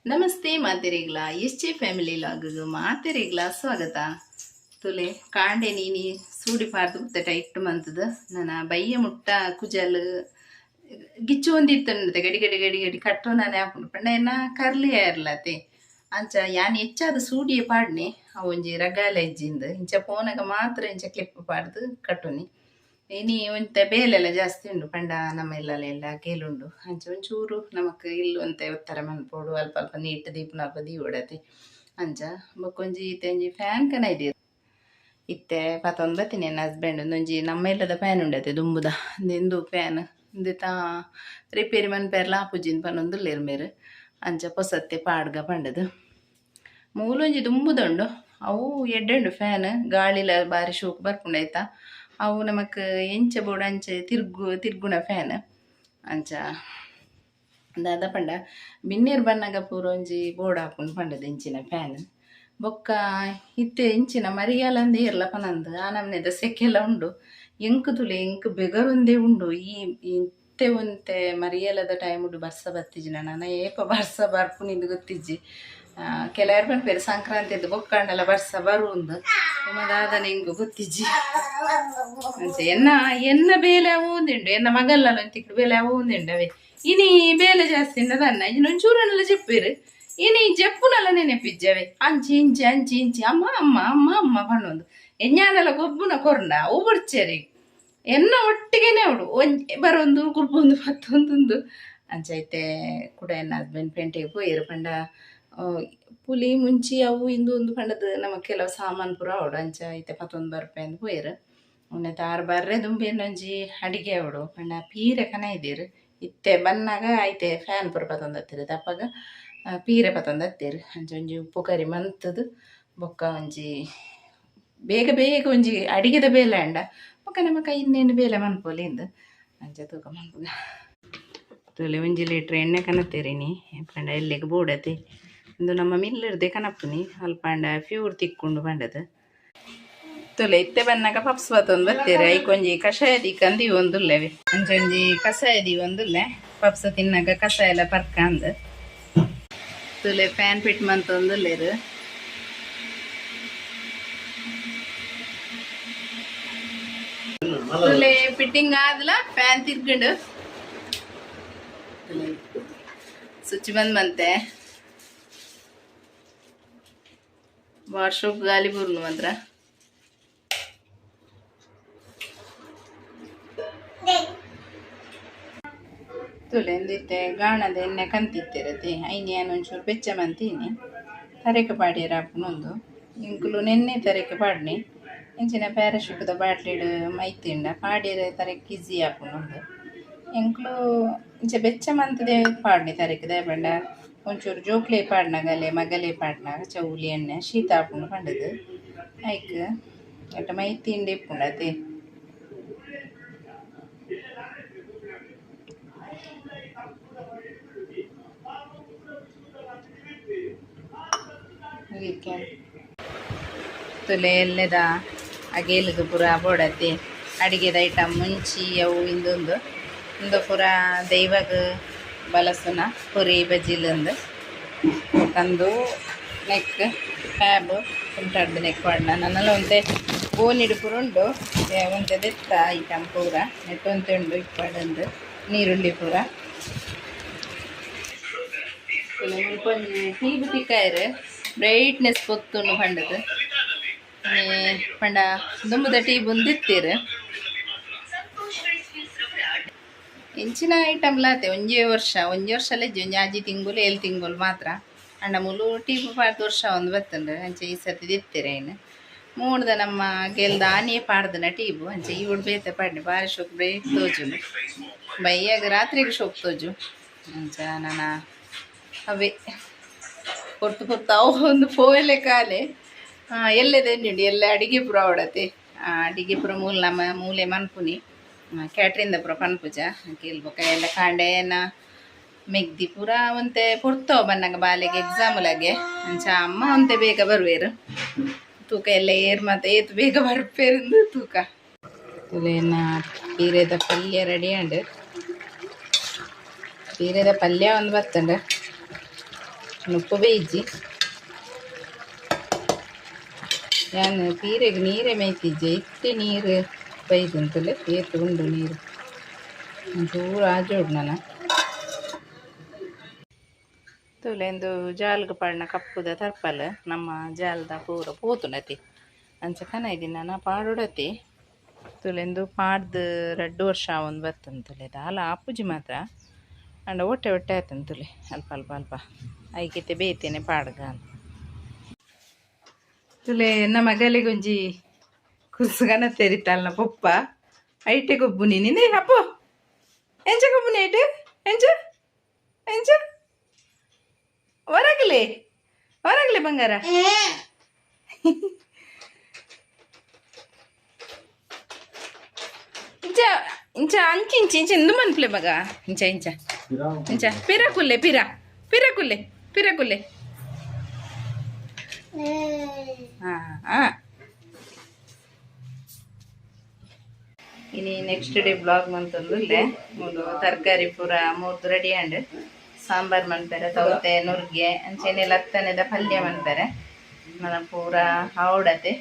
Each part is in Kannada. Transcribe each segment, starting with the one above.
ನಮಸ್ತೆ ಮಾತೆರೆಗ್ಲ ಎಸ್ ಜೆ ಫ್ಯಾಮಿಲಿ ಲಾಗ್ಗು ಮಾತೆರೆಗ್ಲ ಸ್ವಾಗತ. ತುಲೆ ಕಾಂಡೆ ನೀನಿ ಸೂಡಿ ಪಾರ್ದು ಕುತ್ತ ಟೈಟ್ ಮಂತದ ನನ್ನ ಬಯ್ಯ ಮುಟ್ಟ ಕುಜಲ್ ಗಿಚ್ಚು ಒಂದಿತ್ತು ಗಡಿ ಗಡಿ ಗಡಿ ಗಡಿ ಕಟ್ಟೋ ನಾನೇ ಹಾಕೊಂಡು ಪಂಡ ಏನ ಕರ್ಲಿ ಇರ್ಲತೆ ಅಂಚ ಯಾನ್ ಹೆಚ್ಚಾದ ಸೂಡಿಯೇ ಪಾಡ್ನೆ ಒಂಜಿ ರಗಾಲ ಇಜ್ಜಿಂದ ಇಂಚ ಫೋನಾಗ ಮಾತ್ರ ಇಂಚ ಕ್ಲಿಪ್ ಪಾಡ್ದು ಕಟ್ಟುನಿ. ಇನಿ ಒಂತ ಬೇಲೆಲ್ಲ ಜಾಸ್ತಿ ಉಂಡು ಪಂಡ ನಮ್ಮ ಇಲ್ಲೆಲ್ಲ ಕೇಳುಂಡು ಅಂಚ ಒಂಚೂರು ನಮಕ್ ಇಲ್ಲು ಅಂತ ಒತ್ತರ ಮನ್ಪೋಡು ಅಲ್ಪ ಅಲ್ಪ ನೀಟ್ ದೀಪನ ಅಲ್ಪ ದೀವಡತಿ ಅಂಚ ಬೊಕ್ಕೊಂಜಿ ಇತ್ತಂಜಿ ಫ್ಯಾನ್ ಕನ ಇದೀರ್ ಇತ್ತೆ ಪತ್ತೊಂಬತ್ತಿನ ನನ್ನ ಹಸ್ಬೆಂಡ್ ಒಂದೊಂಜಿ ನಮ್ಮ ಇಲ್ಲದ ಫ್ಯಾನ್ ಉಂಡತೆ ದುಂಬುದ ಇಂದು ಫ್ಯಾನ್ ಇಂದಿತ್ತ ರಿಪೇರಿ ಮನ್ಪೇರ್ಲ ಆಪುಜಿನ್ ಪನ್ನೊಂದು ಲೇರ್ ಅಂಚ ಪೊಸತ್ತೆ ಪಾಡ್ಗ ಪಂಡದು ಮೂಲೊಂಜಿ ದುಂಬುದುಂಡು ಅವು ಎಡ್ಡುಂಡು ಫ್ಯಾನ್ ಗಾಳಿಲ ಬಾರಿ ಶೋಕ್ ಬರ್ಪುಂಡಾಯ್ತಾ ಅವು ನಮಕ್ ಎಂಚ ಬೋರ್ಡ್ ಅಂಚೆ ತಿರ್ಗುಣ ಫ್ಯಾನ್ ಅಂಚ ದಾದ ಪಂಡ ಬಿನ್ನೇರ್ ಬಣ್ಣಗ ಪೂರ ಒಂಜಿ ಬೋರ್ಡ್ ಹಾಕೊಂಡು ಪಂಡದ ಇಂಚಿನ ಫ್ಯಾನ್ ಬೊಕ್ಕ ಇತ್ತೆ ಇಂಚಿನ ಮರಿಯಾಲಂದೇ ಇರ್ಲ ಪನಂದು ಆ ನಮ್ನೆದ ಸೆಕೆಲ್ಲ ಉಂಡು ಎಂಕ್ ತುಲೆ ಎಂಕ್ ಬೆಗರೊಂದೇ ಉಂಡು ಈ ಇತ್ತೆ ಒಂತೆ ಮರಿಯಾಲದ ಟೈಮ್ ಉಂಡು ಬರ್ಸ ಬತ್ತಿಜಿ ನಾನು ಏಪ ಬರ್ಸ ಬರ್ಪು ನಿಂದು ಗೊತ್ತಿಜ್ಜಿ ಕೆಲವರು ಪನ್ಪೇರು ಸಂಕ್ರಾಂತಿದ್ದು ಬೊಕ್ಕಂಡಲ್ಲ ಬರ್ಸ ಬರುಂದು ಮದಾದ ನಿಂಗು ಗೊತ್ತಿಜ್ಜಿ ಅಂಚೆ ಎನ್ನ ಬೇಲೆ ಊಂದಿಂಡು ಎನ್ನ ಮಗಲ್ಲ ತಿಕ್ಕು ಬೇಲೆ ಊಂದಿಂಡು ಅವೇ ಇನಿ ಬೇಲೆ ಜಾಸ್ತಿ ಉಂಡದನ್ನ ಇನ್ನೊಂಚೂರನ್ನೆಲ್ಲ ಜೆಪ್ಪಿರು ಇನಿ ಜಪ್ಪುನೆಲ್ಲ ನೆನೆಪಿಜ್ಜವೆ ಅಂಚಿ ಇಂಚಿ ಅಂಚಿ ಇಂಚಿ ಅಮ್ಮ ಅಮ್ಮ ಅಮ್ಮ ಅಮ್ಮ ಪಣ್ಣೊಂದು ಎಣ್ಣೆಲ್ಲ ಗೊಬ್ಬುನ ಕೊರ್ನ ಅವು ಬಿಡ್ಚೇರಿ ಎನ್ನ ಒಟ್ಟಿಗೆನೆ ಅವಡು ಬರೊಂದು ಗುಬ್ಬೊಂದು ಮತ್ತೊಂದು ಅಂಚೈತೆ ಕೂಡ ಎನ್ನ ಹಸ್ಬೆಂಡ್ ಪೆಂಟೆಗೆ ಪೋಯಿರು ಪಂಡ ಪುಲಿ ಮುಂಚಿ ಅವು ಇಂದು ಒಂದು ಪಂಡದ ನಮಗೆ ಕೆಲವು ಸಾಮಾನು ಪೂರ ಅವಡು ಅಂಚ ಐತೆ 11 ರೂಪಾಯಿ ಅಂದು ಪೋಯಿರು ಉನ್ನೆ ತಾರು ಬರ್ರೆ ದುಂಬಿ ಇನ್ನೊಂಜಿ ಅಡಿಗೆ ಅವಡು ಪಂಡ ಪೀರೆ ಕನ ಇದ್ದೀರು ಇತ್ತೆ ಬನ್ನಾಗ ಐತೆ ಫ್ಯಾನ್ ಪೂರ ಪತ್ತೊಂದು ದಪ್ಪಗ ಪೀರೆ ಪತ್ತೊಂದು ಹತ್ತಿರು ಅಂಚ ಒಂಜಿ ಉಪ್ಪು ಕರಿ ಮಂತದು ಬೊಕ್ಕ ಒಂಜಿ ಬೇಗ ಬೇಗ ಒಂಜಿ ಅಡಿಗೆದ ಬೇಲೆ ಅಂಡ ಬೊಕ್ಕ ನಮ್ಮ ಇನ್ನೇನು ಬೇಲೆ ಮನ್ಪೋಲಿಂದು ಅಂಚ ತೂಕ ಮನ್ಪುಗ ತುಲೆ ಒಂಜಿ ಲೀಟ್ರ್ ಎಣ್ಣೆ ಕನತ್ತೀರಿನಿ ಪಂಡ ಎಲ್ಲಿಗೆ ಬೋಡತಿ ಇಂದು ನಮ್ಮ ಮಿಲ್ಲಿರ್ದೆ ಕನಪ್ಪುನಿ ಅಲ್ಪಂಡ ಫ್ಯೂರ್ ತಿಕ್ಕೊಂಡು ಬಂಡದು ತುಲೆ ಇತ್ತೆ ಬನ್ನಾಗ ಪಪ್ಸ್ ಬತ್ತೊಂದು ಬತ್ತೀರಿ ಐಕೊಂಜಿ ಕಷಾಯದಿ ಕಂದಿ ಒಂದುಲ್ಲೆವೆ ಅಂಚೊಂಜಿ ಕಷಾಯದಿ ಒಂದುಲ್ಲೆ ಪಪ್ಸ್ ತಿನ್ನಾಗ ಕಷಾಯ ಎಲ್ಲ ಪರ್ಕಂದು ತುಲೆ ಫ್ಯಾನ್ ಫಿಟ್ ಮಂತೊಂದುಲ್ಲೇರು ತುಲೆ ಫಿಟ್ಟಿಂಗ್ ಆದ್ಲ ಫ್ಯಾನ್ ತಿರ್ಕೊಂಡು ಸ್ವಿಚ್ ಬಂತೆ ವಾರ್ಶೋಪ್ ಗಾಲಿ ಬುರ್ಲು ಮಾತ್ರ ತುಲೆ ಎಂದಿತ್ತೆ ಗಾಣದ ಎಣ್ಣೆ ಕಂತಿತ್ತಿರತ್ತೆ ಐನಿ ಒಂಚೂರು ಬೆಚ್ಚ ಮಂತೀನಿ ತರೆಕೆ ಪಾಡಿಯರ ಹಾಪುನೊಂದು ಇಂಕುಲು ನೆನ್ನೆ ತರೆಕೆ ಪಾಡ್ನಿ ಇಂಚಿನ ಪ್ಯಾರಾಶೂಟ್ದ ಬಾಟ್ಲಿಡ್ ಮೈತಿಂಡ ಪಾಡಿಯರ ತರೆಕೆ ಈಸಿ ಹಾಪುನೊಂದು ಎಂಕ್ಲು ಇಂಚ ಬೆಚ್ಚ ಮಂತದೆ ಪಾಡ್ನಿ ತರೆಕೆ ದಯಪಂಡ ಒಂಚೂರು ಜೋಕ್ಲೆ ಪಾಡ್ನಾಗಲೆ ಮಗಲೆ ಪಾಡ್ನಾಗ ಚೌಲಿ ಎಣ್ಣೆ ಶೀತ ಹಾಪುಂಡು ಪಂಡದು ಐಕ್ ಎಟ್ಟ ಮೈತಿಂಡೆ ಇಪ್ಪುಂಡತೆ ತುಲೆ ಎಲ್ಲದ ಅಗೇಲಿಗೆ ಪೂರ ಬೋಡತಿ ಅಡಿಗೆದ ಐಟಮ್ ಮುಂಚಿ ಅವು ಇಂದೊಂದು ಪೂರ ದೈವಾಗ ಬಲಸುನ ಪುರಿ ಬಜ್ಜಿಲಂದು ತಂದು ನೆಕ್ ಫ್ಯಾಬ್ ಉಂಟಡ್ದು ನೆಕ್ ಪಾಡ್ನ ನನ್ನೆಲ್ಲ ಒಂತೆ ಗೋನಿಡು ಪೂರ ಉಂಡು ಒಂತೆ ದೆತ್ತ ಐಟಮ್ ಪೂರ ನೆಟ್ಟೊಂತೆ ಉಂಡು ಇಪ್ಪಡಂದು ನೀರುಳ್ಳಿ ಪೂರ ಕೊಂಚ ಟೀಬ್ ತಿಕ್ಕಾಯರು ಬ್ರೈಟ್ನೆಸ್ ಪೊತ್ತುಂಡು ಪಂಡದು ಪಂಡ ದುಂಬುದ ಟೀಬ್ ಒಂದಿತ್ತೀರು ಇಂಚಿನ ಐಟಮ್ ಲಾತೆ ಒಂಜಿ ವರ್ಷಲ ಇಜ್ಜಿ ಒಂಜಿ 5 ತಿಂಗುಲು 7 ತಿಂಗುಲು ಮಾತ್ರ ಅಂಡ ಮುಲು ಟೀಬ್ 10 ವರ್ಷ ಒಂದು ಬತ್ತುಂಡು ಅಂಚೆ ಈ ಸತಿ ದಿತ್ತಿರೆ ಏನು ಮೂಡ್ದ ನಮ್ಮ ಗೆಲ್ದ ಆನಿಯೇ ಪಾಡ್ದನ ಟೀಬು ಅಂಚೆ ಈ ಬೇತೆ ಪಾಡ್ನಿ ಬಾರಿ ಶೋಕ್ ಬ್ರೇಕ್ ತೋಜುಂಡು ಬೈಯಾಗ ರಾತ್ರಿಗೆ ಶೋಕ್ ತೋಜು ಅಂಚ ನಾನು ಅವೇ ಪೊರ್ತು ಅವು ಒಂದು ಪೋಯಲೆ ಕಾಲೆ ಎಲ್ಲೆದೆ ನಿಂಡಿ ಎಲ್ಲ ಅಡಿಗೆ ಪುರ ಅವಡತೆ ಅಡಿಗೆ ಪುರ ಮೂಲೆ ಮನ್ಪುನಿ ಕ್ಯಾಟ್ರಿಂದ ಪುರ ಪನ್ಪುಜ ಕೇಳ್ಬೇಕ ಎಲ್ಲ ಕಾಂಡೆನ ಮೆಗ್ದಿ ಪೂರ ಒಂತೆ ಪೊರ್ತವ ಬನ್ನಾಗ ಬಾಲೆಗೆ ಎಕ್ಸಾಮುಲಗೆ ಅಂಚ ಅಮ್ಮ ಒಂತೆ ಬೇಗ ಬರುವೇರು ತೂಕ ಎಲ್ಲ ಏರ್ ಮತ್ತೆ ಏತು ಬೇಗ ಬರ್ಪೇರಿಂದು ತೂಕ ತುಲೇನ ಪೀರೆದ ಪಲ್ಯ ರೆಡಿ ಅಂಡು ಪೀರೆದ ಪಲ್ಯ ಒಂದು ಬತ್ತಂಡು ಉಪ್ಪು ಬೇಯಿಸಿ ನಾನು ಪೀರೆಗೆ ನೀರೇ ಮೇಯ್ತಿದ್ದೆ ಇಟ್ಟು ನೀರು ಬೈದಂತಲೇ ಏತು ಉಂಡು ನೀರು ಒಂಚೂರು ಆಜೋಡು ನಾನು ತುಲೆಂದು ಜಾಲ್ಗೆ ಪಾಡ್ನ ಕಪ್ಪುದ ತರ್ಪಲ್ ನಮ್ಮ ಜಾಲ್ದ ಪೂರ ಪೋತುನತಿ ಅಂಚ ಕನೈದಿನ ನಾನು ಪಾಡೊಡತಿ ತುಲೆಂದು ಪಾಡ್ದು 2 ವರ್ಷ ಒಂದು ಬರ್ತಂತುಲೆ ದಾಲ ಆಪುಜಿ ಮಾತ್ರ ಅಂಡ ಹೊಟ್ಟೆ ಆಯ್ತಂತುಲೆ ಅಲ್ಪ ಅಲ್ಪ ಅಲ್ಪ ಐಕಿತೆ ಬೇಯ್ತೇನೆ ಪಾಡ್ಗ ತುಲೆ ನಮ್ಮ ಗಲೆಗೊಂಜಿ ಕುರ್ಸುಗನ ತೆರಿತಲ್ನ ಪೊಪ್ಪ ಐಟೆ ಕೊಬ್ಬುನಿ ನಿಂದೆ ಅಪ್ಪು ಎಂಚ ಕೊಬ್ಬುನಿ ಐಟೆ ಎಂಚ ಎಂಚ ಹೊರಗಲೆ ಬಂಗಾರ ಇಂಚ ಇಂಚ ಅಂಚಿ ಇಂಚ ಇಂಚ ಎಂದು ಮನ್ಪ್ಲೆ ಮಗ ಇಂಚ ಇಂಚ ಇಂಚ ಪಿರಕುಲ್ಲೆ ಪಿರಕುಲ್ಲೆ ಇನಿ ನೆಕ್ಸ್ಟ್ ಡೇ ಬ್ಲಾಗ್ ಮಂತಂದು ಇಲ್ಲೇ ಮೂರು ತರಕಾರಿ ಪೂರ ಮೂರ್ದು ರೆಡಿ ಅಂಡ್ ಸಾಂಬಾರ್ ಮನ್ಪೇರೆ ತವತೆ ನುರ್ಗೆ ಅಂಚೆನೆಲ್ಲ ಹತ್ತನೆದ ಪಲ್ಯ ಮನ್ಪೇರೆ ನನ್ನ ಪೂರ ಆವಡತೆ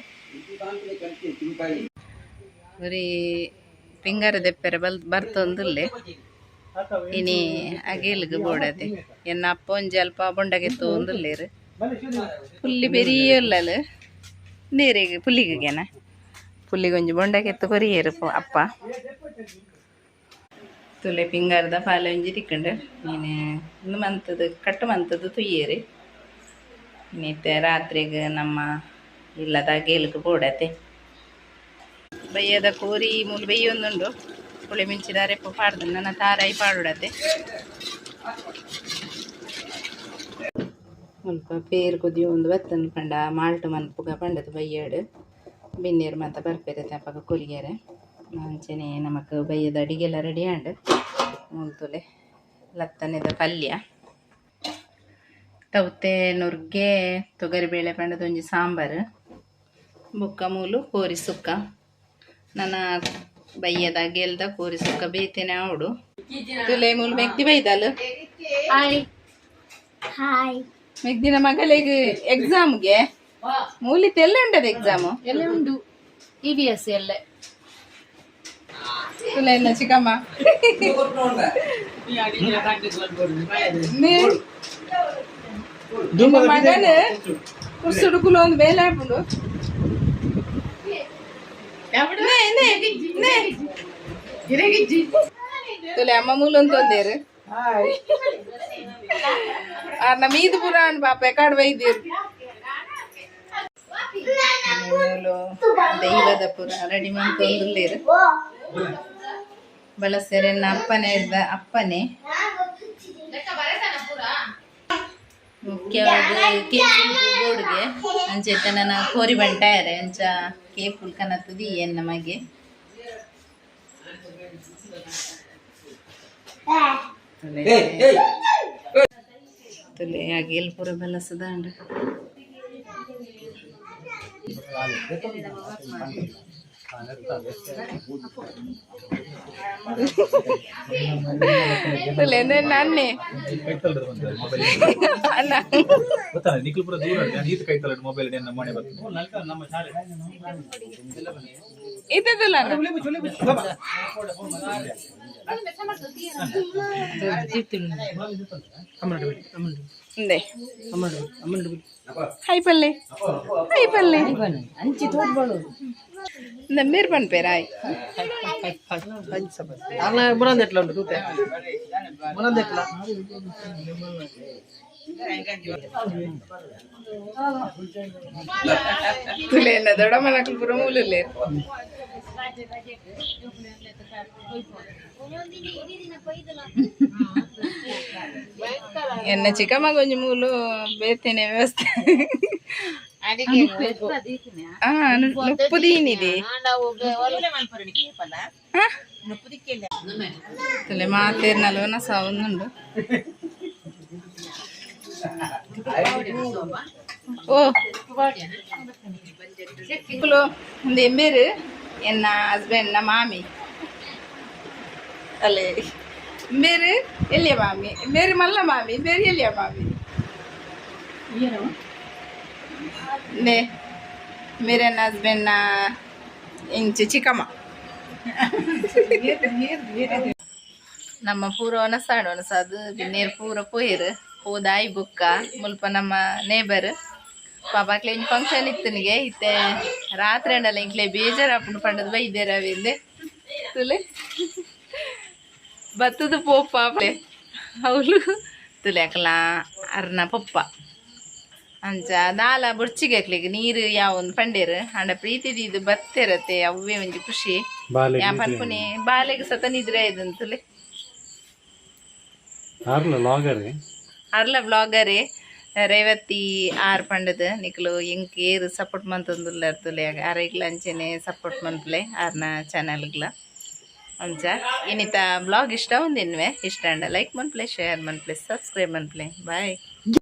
ಬರೀ ಪಿಂಗಾರ ದೆಪ್ಪೆರೆ ಬರ್ತೊಂದುಲ್ಲೆ ಇನಿ ಅಗೇಲ್ಗೆ ಬೋಡತೆ ಎನ್ನ ಅಪ್ಪ ಒಂಜಿ ಅಲ್ಪ ಬೊಂಡಗೆ ತೊಂದುಲ್ಲೇರು ಪುಲ್ಲಿ ಬೆರಿಯಲ್ಲಲು ನೀರಿಗೆ ಪುಲ್ಲಿಗೆನ ಪುಲ್ಲಿಗೊಂಜಿ ಬೊಂಡಗೆತ್ತು ಕೊರಿಯರು ಅಪ್ಪ ತುಲೆ ಪಿಂಗಾರದ ಪಾಲೆ ಒಂಜಿ ತಿಕ್ಕಂಡು ನೀನು ಒಂದು ಮಂತದ್ದು ಕಟ್ಟು ಮಂತದ್ದು ತುಯ್ಯೇರಿ ಇನ್ನಿತ್ತೆ ರಾತ್ರಿಗೆ ನಮ್ಮ ಇಲ್ಲದ ಗೇಲ್ಗೆ ಬೋಡತೆ ಬಯ್ಯದ ಕೋರಿ ಮೂಲ ಬೈಯೊಂದುಂಡು ಪುಳಿ ಮಿಂಚಿದಾರೆ ಪಾಡ್ದು ನನ್ನ ತಾರಾಯಿ ಪಾಡೋಡತೆ ಸ್ವಲ್ಪ ಪೇರು ಕುದಿಯೋ ಒಂದು ಬತ್ತನ್ನು ಪಂಡ ಮಾಲ್ಟು ಮನ್ಪುಗ ಪಂಡದು ಬಯ್ಯಾಡು ಬಿನ್ನೀರು ಮಾತ ಬರ್ಪೇರೆ ತಪ್ಪಗ ಕೊರಿಯಾರೆ ಅಂಚೆನೆ ನಮಕ್ ಬಯ್ಯದ ಅಡಿಗೆಲ್ಲ ರೆಡಿ ಆಂಡು ಮೂಲ್ತುಲೆ ಲತ್ತನೆದ ಪಲ್ಯ ತವತೆ ನುರ್ಗೆ ತೊಗರಿಬೇಳೆ ಪಂಡದ ಒಂಜಿ ಸಾಂಬಾರು ಬುಕ್ಕ ಮೂಲು ಕೋರಿ ಸುಕ್ಕ ನನ್ನ ಬಯ್ಯದ ಗೆಲ್ದ ಕೋರಿ ಸುಕ್ಕ ಬೇತೇನೆ ಆವಡು ತುಲೆ ಮೂಲು ಮೆಗ್ದಿ ಬೈದಲು ಮೆಗ್ದಿನ ಮಗಳಿಗೆ ಎಕ್ಸಾಮ್ಗೆ ಮೂಲಿತ್ ಎಲ್ಲ ಉಂಟದ ಎಕ್ಸಾಮು ಎಲ್ಲ ಉಂಟು EVS ಎಲ್ಲ ತುಲೆ ಎಲ್ಲ ಚಿಕ್ಕಮ್ಮ ಮಗನ ಕುರ್ಸುಡುಕುಲು ಒಂದು ಬೇಲೆ ಹಾಕೊಂಡು ತುಲೆ ಅಮ್ಮ ಮೂಲು ಅಂತಂದೇರು ನಮ್ಮ ಈದ್ ಪುರಾಣ ಪಾಪ ಎಕಾಡ್ ವೈದ್ಯರು ಮೂಲು ದೈವದ ಪುರ ರೆಡಿ ಮಾಡ್ಕೊಂಡುಳ್ಳೇರು ಬಳಸೇರೆ ಅಪ್ಪನೇ ಇದ್ದ ಅಪ್ಪನೇ ಮುಖ್ಯವಾಗಿ ಕೇಪುಲ್ ಬೋರ್ಡ್ಗೆ ಅಂಚೆತ್ತ ನನ್ನ ಕೋರಿ ಬಂಟಾಯರೆ ಅಂಚ ಕೇಪುಲ್ ಕನತದಿ ಏನ್ ನಮಗೆ ತುಲೆ ಆಗೇಲ್ ಪೂರ ಬಲಸದ ನಾನೇ హై పల్లె అంచి తోడ్బడు నమ్మేర్ పని పేరాయ్ అలా బురంది ఎట్లా ఉండు చూతే బురంది ఎట్లా ತುಲೇನ ದೊಡ್ಡ ಮನಕಲ್ ಪುರ ಮೂಲು ಲೇರು ಎನ್ನ ಚಿಕ್ಕಮ್ಮ ಕೊಂಚ ಮೂಲು ಬೇತೇನೆ ವ್ಯವಸ್ಥೆ ನೊಪ್ಪು ದೀನಿದೆ ತುಲೆ ಮಾತೇರ್ ನಲವನ ಸಾವುಂದುಂಡು ಓ ಒಂದು ಎಮ್ಮೇರು ಎನ್ನ ಹಸ್ಬೆಂಡ್ ನ ಮಾಮಿ ಅಲ್ಲೇ ಮೇರೆ ಎಲ್ಲಿಯ ಮಾಮಿ ಮೇರೆ ಮಲ್ಲ ಮಾಮಿ ಮೇರೆ ಎಲ್ಲಿಯ ಮಾಮಿ ನೇ मेरे हस्बैंड ना इंच चिकಮ್ಮ ನಮ್ಮ ಪೂರ ಒನಸಾಡು ಅದು ಬಿನ್ನೇರು ಪೂರ ಪೋಯಿರು ಹೋದಾಯಿ ಬುಕ್ಕ ಮುಲ್ಪ ನಮ್ಮ ನೇಬರ್ ಪಾಪಕ್ಲೆ ಇನ್ನು ಫಂಕ್ಷನ್ ಇತ್ತನಿಗೆ ಇತ್ತೆ ರಾತ್ರಿ ಅಂಡಲ್ಲ ಇಂಕ್ಲೆ ಬೇಜಾರು ಹಾಕೊಂಡು ಪಂಡದು ಬೈದೇರವಿಂದೆ ತುಲೆ ಬತ್ತದು ಪೋಪ ಅವಳು ತುಲೆ ಅಕ್ಕಲ ಅರ್ನ ಪಪ್ಪ ಅಂಚ ದಾಲ ಬುಡ್ಚಿಗೆ ಹಾಕ್ಲಿಕ್ಕೆ ನೀರು ಯಾವೊಂದು ಪಂಡೇರು ಅಂಡ ಪ್ರೀತಿದು ಇದು ಬತ್ತಿರತ್ತೆ ಅವೇ ಒಂಜಿ ಖುಷಿ ಯಾ ಪನ್ಪುನಿ ಬಾಲೆಗೆ ಸತ ನಿದ್ರೆ ಇದಂತಲೆ ಅರ್ಲ ಬ್ಲಾಗರೇ ರೇವತಿ ಆರ್ ಪಂಡದ ನಿಕ್ಲು ಎಂಕ್ ಏರು ಸಪೋರ್ಟ್ ಮಂತಂದುಲ್ಲ ಇರ್ತಲೆ ಅರೆಗ್ಲ ಅಂಚೆನೆ ಸಪೋರ್ಟ್ ಮಂತ್ಲೆ ಆರ್ನ ಚಾನಲ್ಗ್ಲ ಅಂಚ ಇನ್ನಿತ ಬ್ಲಾಗ್ ಇಷ್ಟ ಒಂದಿನ್ವೆ ಇಷ್ಟ ಅಂಡ ಲೈಕ್ ಮನ್ಪ್ಲೆ ಶೇರ್ ಮನ್ಪ್ಲೆ ಸಬ್ಸ್ಕ್ರೈಬ್ ಮನ್ಪ್ಲೆ ಬಾಯ್.